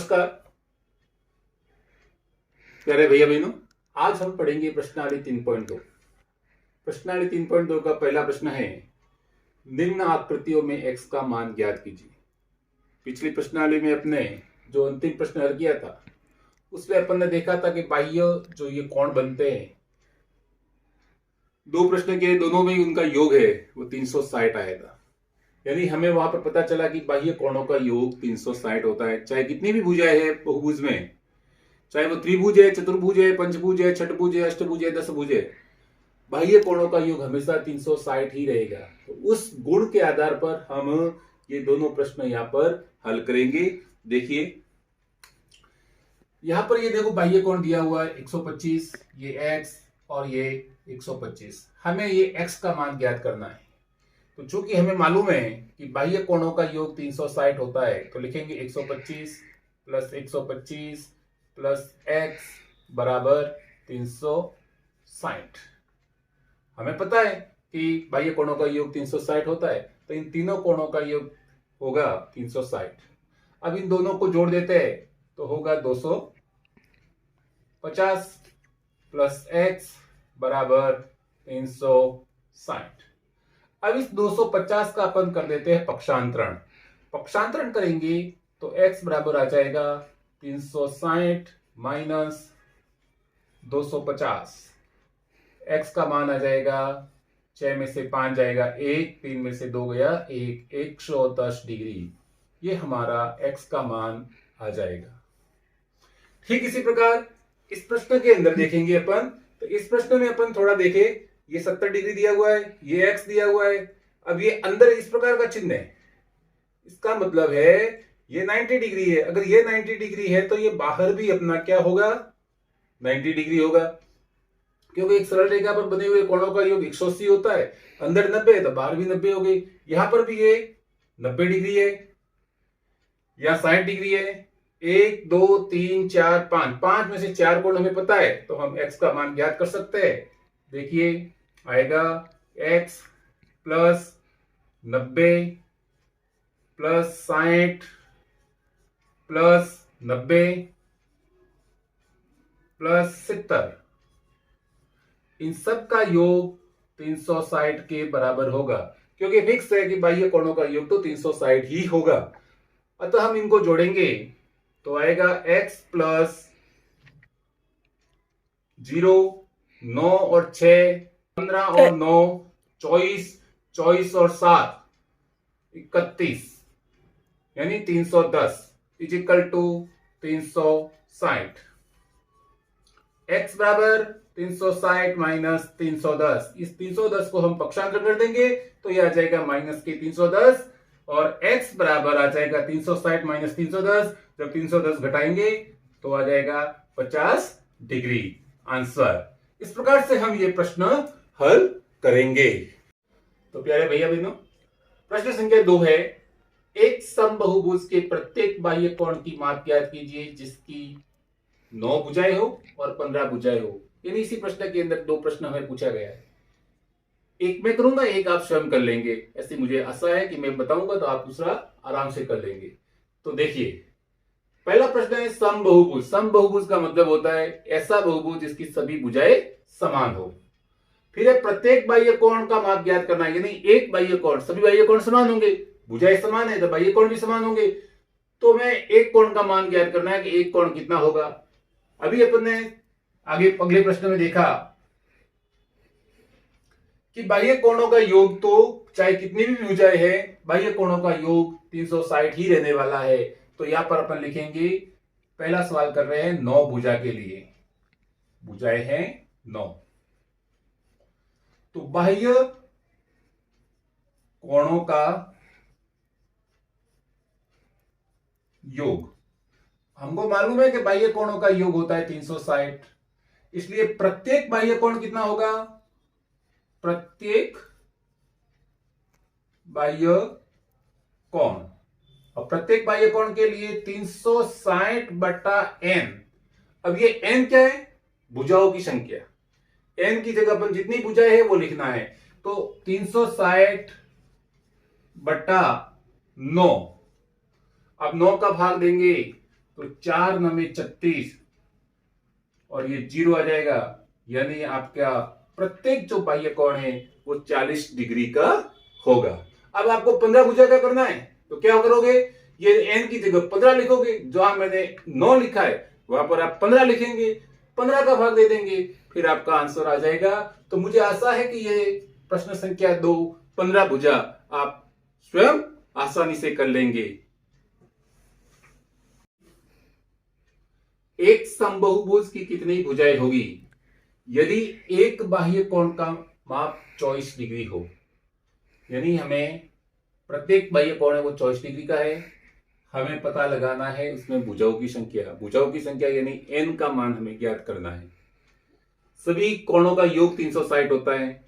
नमस्कार प्यारे भैया बहनों, आज हम पढ़ेंगे प्रश्नावली 3.2। प्रश्नावली 3.2 का पहला प्रश्न है, निम्न आकृतियों में x का मान ज्ञात कीजिए। पिछली प्रश्नावली में अपने जो अंतिम प्रश्न हल किया था उसमें अपन ने देखा था कि बाह्य जो ये कोण बनते हैं, दो प्रश्न के दोनों में उनका योग है वो 360 आया था। यानी हमें वहां पर पता चला कि बाह्य कोणों का योग 360 होता है, चाहे कितनी भी भुजाएं है बहुभुज में, चाहे वो त्रिभुज है, चतुर्भुज है, पंचभुज है, छठभुज है, अष्टभुज है, दशभुज है, बाह्य कोणों का योग हमेशा 360 ही रहेगा। तो उस गुण के आधार पर हम ये दोनों प्रश्न यहाँ पर हल करेंगे। देखिए यहां पर ये देखो बाह्य कोण दिया हुआ है 125, ये x और ये 125। हमें ये x का मान ज्ञात करना है। तो चूंकि हमें मालूम है कि बाह्य कोणों का योग 360 होता है तो लिखेंगे 125 प्लस 125 प्लस x बराबर 360। हमें पता है कि बाह्य कोणों का योग 360 होता है, तो इन तीनों कोणों का योग होगा 360। अब इन दोनों को जोड़ देते हैं तो होगा 250 प्लस x बराबर 360। अब इस 250 का अपन कर देते हैं पक्षांतरण। पक्षांतरण करेंगे तो x बराबर आ जाएगा 360 माइनस 250। x का मान आ जाएगा 6 में से 5 जाएगा 1, 3 में से 2 गया 1, 110 डिग्री। ये हमारा x का मान आ जाएगा। ठीक इसी प्रकार इस प्रश्न के अंदर देखेंगे अपन, तो इस प्रश्न में अपन थोड़ा देखें, ये 70 डिग्री दिया हुआ है, ये x दिया हुआ है। अब ये अंदर इस प्रकार का चिन्ह है, इसका मतलब है ये 90 डिग्री है। अगर ये 90 डिग्री है तो ये बाहर भी अपना क्या होगा, 90 डिग्री होगा, क्योंकि एक सरल रेखा पर बने हुए कोणों का योग 180 होता है। अंदर 90 है तो बाहर भी 90 हो गई। यहां पर भी ये 90 डिग्री है या 60 डिग्री है। 1 2 3 4 5, 5 में से 4 कोण हमें पता है तो हम x का मान ज्ञात कर सकते हैं। देखिए आएगा x plus 90 plus 60 plus 90 plus 70, इन सब का योग 360 के बराबर होगा, क्योंकि फिक्स है कि बाह्य कोणों का योग तो 360 ही होगा। अतः हम इनको जोड़ेंगे तो आएगा x प्लस 0, 9 और 6, 15 और 9, 24, 24 और 7, 31, यानी 310 इजिकल टू 360। x बराबर 360 माइनस 310, इस 310 को हम पक्षांतर कर देंगे तो यह आ जाएगा माइनस के 310, और x बराबर आ जाएगा 360 माइनस 310। जब 310 घटाएंगे तो आ जाएगा 50 डिग्री आंसर। इस प्रकार से हम ये प्रश्न हल करेंगे। तो प्यारे भैया बहनों, प्रश्न संख्या 2 है, एक समबाहुभुज के प्रत्येक बाह्य कोण की माप ज्ञात कीजिए जिसकी 9 भुजाएं हो और 15 भुजाएं हो। यानी इसी प्रश्न के अंदर दो प्रश्न हमें पूछा गया है। एक मैं करूंगा, एक आप स्वयं कर लेंगे। ऐसी मुझे आशा है कि मैं बताऊंगा तो आप दूसरा आराम से कर लेंगे। तो देखिए पहला प्रश्न है समबाहुभुज। समबाहुभुज का मतलब होता है ऐसा बहुभुज जिसकी सभी भुजाएं समान हो। फिर है प्रत्येक बाह्य कोण का माप ज्ञात करना है, यानी एक बाह्य कोण, सभी बाह्य कोण समान होंगे, भुजाएं समान है तो बाह्य कोण भी समान होंगे। तो मैं एक कोण का मान ज्ञात करना है कि एक कोण कितना होगा। अभी अपन ने आगे अगले प्रश्न में देखा कि बाह्य कोणों का योग तो चाहे कितनी भी भुजाएं है, बाह्य कोणों का योग 360 ही रहने वाला है। तो यहां पर अपन लिखेंगे, पहला सवाल कर रहे हैं 9 भुजा के लिए, भुजाएं हैं 9। तो बाह्य कोणों का योग, हमको मालूम है कि बाह्य कोणों का योग होता है 360, इसलिए प्रत्येक बाह्य कोण कितना होगा, प्रत्येक बाह्य कोण, और प्रत्येक बाह्य कोण के लिए 360 बटा n। अब ये n क्या है, भुजाओं की संख्या। n की जगह पर जितनी भुजाएं है वो लिखना है, तो 360 बटा 9। अब 9 का भाग देंगे तो 4 9 36 और ये 0 आ जाएगा, यानी आपका प्रत्येक जो बाह्य कोण है वो 40 डिग्री का होगा। अब आपको 15 भुजा का करना है, तो क्या करोगे, ये n की जगह 15 लिखोगे, जहां मैंने 9 लिखा है वहां पर आप 15 लिखेंगे, 15 का भाग दे देंगे, फिर आपका आंसर आ जाएगा। तो मुझे आशा है कि ये प्रश्न संख्या 2 15 भुजा आप स्वयं आसानी से कर लेंगे। एक समबाहुभुज की कितनी भुजाएं होगी यदि एक बाह्य कोण का माप 24 डिग्री हो, यानी हमें प्रत्येक बाह्य कोण है वो 24 डिग्री का है, हमें पता लगाना है उसमें भुजाओं की संख्या, भुजाओं की संख्या यानी n का मान हमें ज्ञात करना है। सभी कोणों का योग 360 होता है,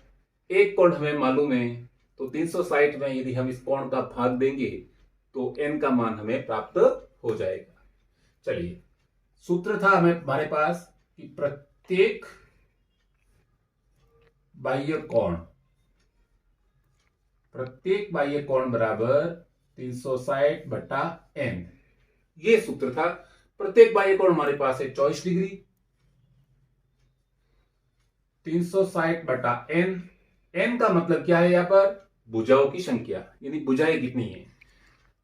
एक कोण हमें मालूम है, तो 360 में यदि हम इस कोण का भाग देंगे तो n का मान हमें प्राप्त हो जाएगा। चलिए, सूत्र था हमारे पास कि प्रत्येक बाह्य कोण बराबर 360 बटा n, ये सूत्र था। प्रत्येक बाह्य कोण हमारे पास है 24 डिग्री, 360 बटा n, n का मतलब क्या है, यहां पर भुजाओं की संख्या, यानी भुजाएं कितनी है।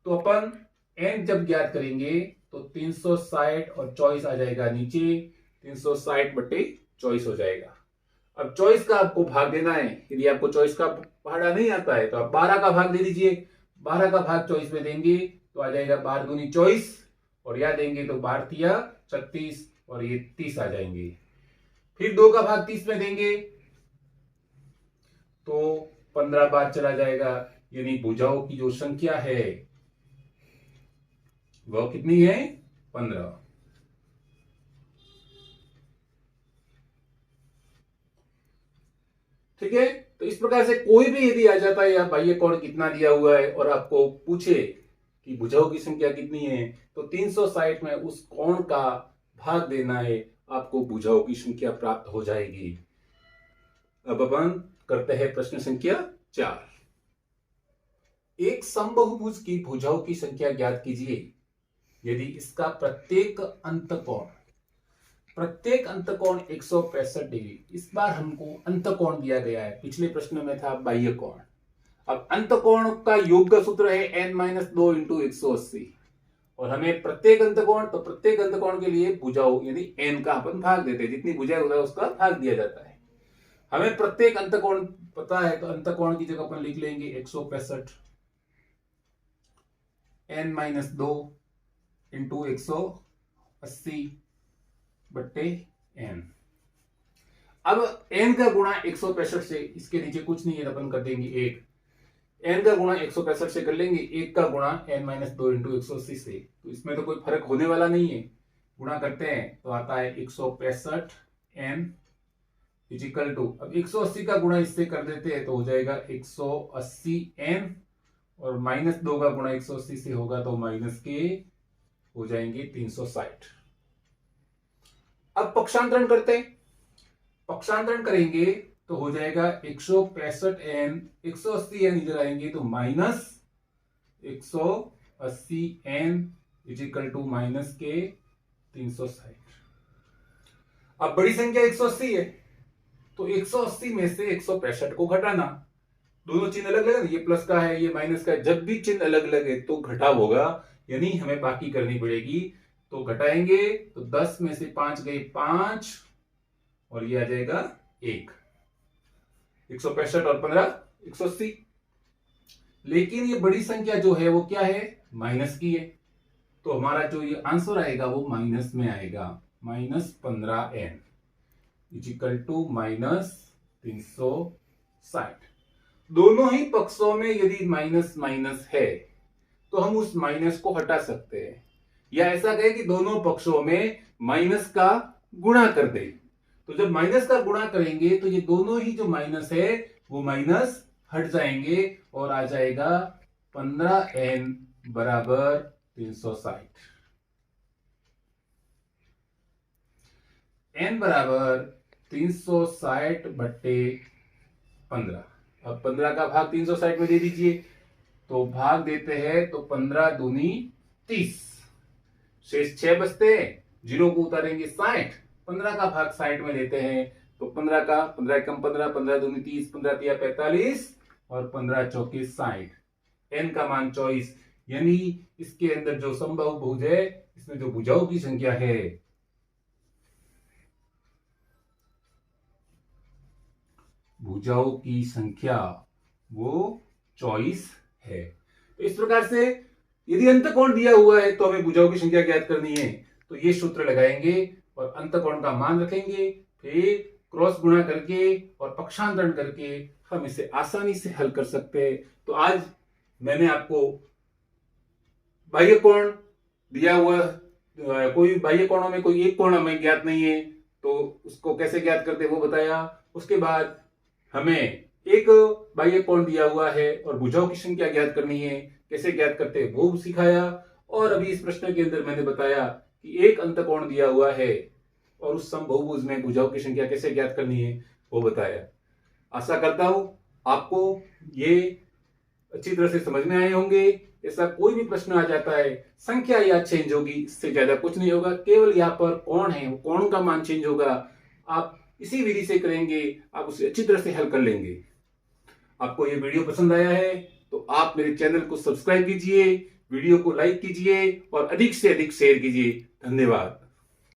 तो अपन n जब ज्ञात करेंगे तो 360 और 24 आ जाएगा नीचे, 360 बटे 24 हो जाएगा। अब 24 का आपको भाग देना है, यदि आपको 24 का पहाड़ा नहीं आता है तो आप 12 का भाग दे दीजिए, 12 का भाग 24 में देंगे तो आ जाएगा 12 दूनी 24, और यहां देंगे तो 12 तिया 36 और ये 30 आ जाएंगे। फिर 2 का भाग 30 में देंगे तो 15 बार चला जाएगा, यानी भुजाओं की जो संख्या है वह कितनी है, 15। ठीक है, तो इस प्रकार से कोई भी यदि आ जाता है या बाह्य कोण कितना दिया हुआ है और आपको पूछे कि भुजाओं की संख्या कितनी है, तो 360 में उस कोण का भाग देना है, आपको भुजाओं की संख्या प्राप्त हो जाएगी। अब अपन करते हैं प्रश्न संख्या 4। एक समबाहुभुज की भुजाओं की संख्या ज्ञात कीजिए यदि इसका प्रत्येक अंतकोण 165 डिग्री, इस बार हमको अंतकोण दिया गया है, पिछले प्रश्न में था बाह्य कोण। अब अंतकोण का योग का सूत्र है n-2 इंटू 180, और हमें प्रत्येक अंतकोण के लिए भुजाओं यानी n का अपन भाग देते हैं, जितनी भुजाएं होता है उसका भाग दिया जाता है। हमें प्रत्येक अंतकोण पता है, तो अंतकोण की जगह अपन लिख लेंगे 165 n-2 इंटू 180 बट्टे n। अब n का गुणा 165 से, इसके नीचे कुछ नहीं है, अपन कर देंगे 1, n का गुणा 165 से कर लेंगे, 1 का गुणा n-2 इंटू 180 से, तो इसमें तो कोई फर्क होने वाला नहीं है, गुणा करते हैं तो आता है 165 n इजिकल टू, अब 180 का गुणा इससे कर देते हैं तो हो जाएगा 180 n, और -2 का गुणा 180 से होगा तो माइनस के हो जाएंगे 360। अब पक्षांतरण करते हैं, पक्षांतरण करेंगे तो हो जाएगा 165 n, 180 n इधर आएंगे तो minus 180 n equal to minus के 360। अब बड़ी संख्या 180 है, तो 180 में से 165 को घटाना, दोनों चिन्ह अलग अलग, ये प्लस का है ये माइनस का है, जब भी चिन्ह अलग अलग है तो घटाव होगा, यानी हमें बाकी करनी पड़ेगी। तो घटाएंगे तो 10 में से 5 गए 5, और ये आ जाएगा 1, 165 और 15 180। लेकिन ये बड़ी संख्या जो है वो क्या है, माइनस की है, तो हमारा जो ये आंसर आएगा वो माइनस में आएगा, -15n इजिकल टू -360। दोनों ही पक्षों में यदि माइनस माइनस है तो हम उस माइनस को हटा सकते हैं, या ऐसा कहें कि दोनों पक्षों में माइनस का गुणा कर दें। तो जब माइनस का गुणा करेंगे तो ये दोनों ही जो माइनस है वो माइनस हट जाएंगे और आ जाएगा 15n बराबर 360। n बराबर 360 बट्टे 15। अब 15 का भाग 360 में दे दीजिए, तो भाग देते हैं तो 15 दूनी 30, शेष 6 बचते हैं, 0 को उतारेंगे 60, 15 का भाग 60 में लेते हैं तो 15 का 15 एकम 15, 15 दूनी 30, 15 तिया 45 और 15 चौके 60। n का मान 24, यानी इसके अंदर जो समबाहु बहुभुज है इसमें जो भुजाओं की संख्या है वो 24 है। तो इस प्रकार से यदि अंतकोण दिया हुआ है तो हमें भुजाओं की संख्या ज्ञात करनी है, तो ये सूत्र लगाएंगे और अंतकोण का मान रखेंगे, फिर क्रॉस गुणा करके और पक्षांतरण करके हम इसे आसानी से हल कर सकते हैं। तो आज मैंने आपको बाह्य कोण दिया हुआ, कोई बाह्य कोणों में कोई एक कोण हमें ज्ञात नहीं है तो उसको कैसे ज्ञात करते वो बताया। उसके बाद हमें एक बाह्य कोण दिया हुआ है और भुजाओं की संख्या ज्ञात करनी है, कैसे ज्ञात करते वो सिखाया। और अभी इस प्रश्न के अंदर मैंने बताया कि एक अंतकोण दिया हुआ है और उस समबहुभुज में भुजाओं की संख्या कैसे ज्ञात करनी है वो बताया। आशा करता हूं आपको ये अच्छी तरह से समझ में आए होंगे। ऐसा कोई भी प्रश्न आ जाता है, संख्या या चेंज होगी, इससे ज्यादा कुछ नहीं होगा, केवल यहाँ पर कौन है कौन का मान चेंज होगा। आप इसी विधि से करेंगे, आप उसे अच्छी तरह से हल कर लेंगे। आपको ये वीडियो पसंद आया है तो आप मेरे चैनल को सब्सक्राइब कीजिए, वीडियो को लाइक कीजिए और अधिक से अधिक शेयर कीजिए। धन्यवाद।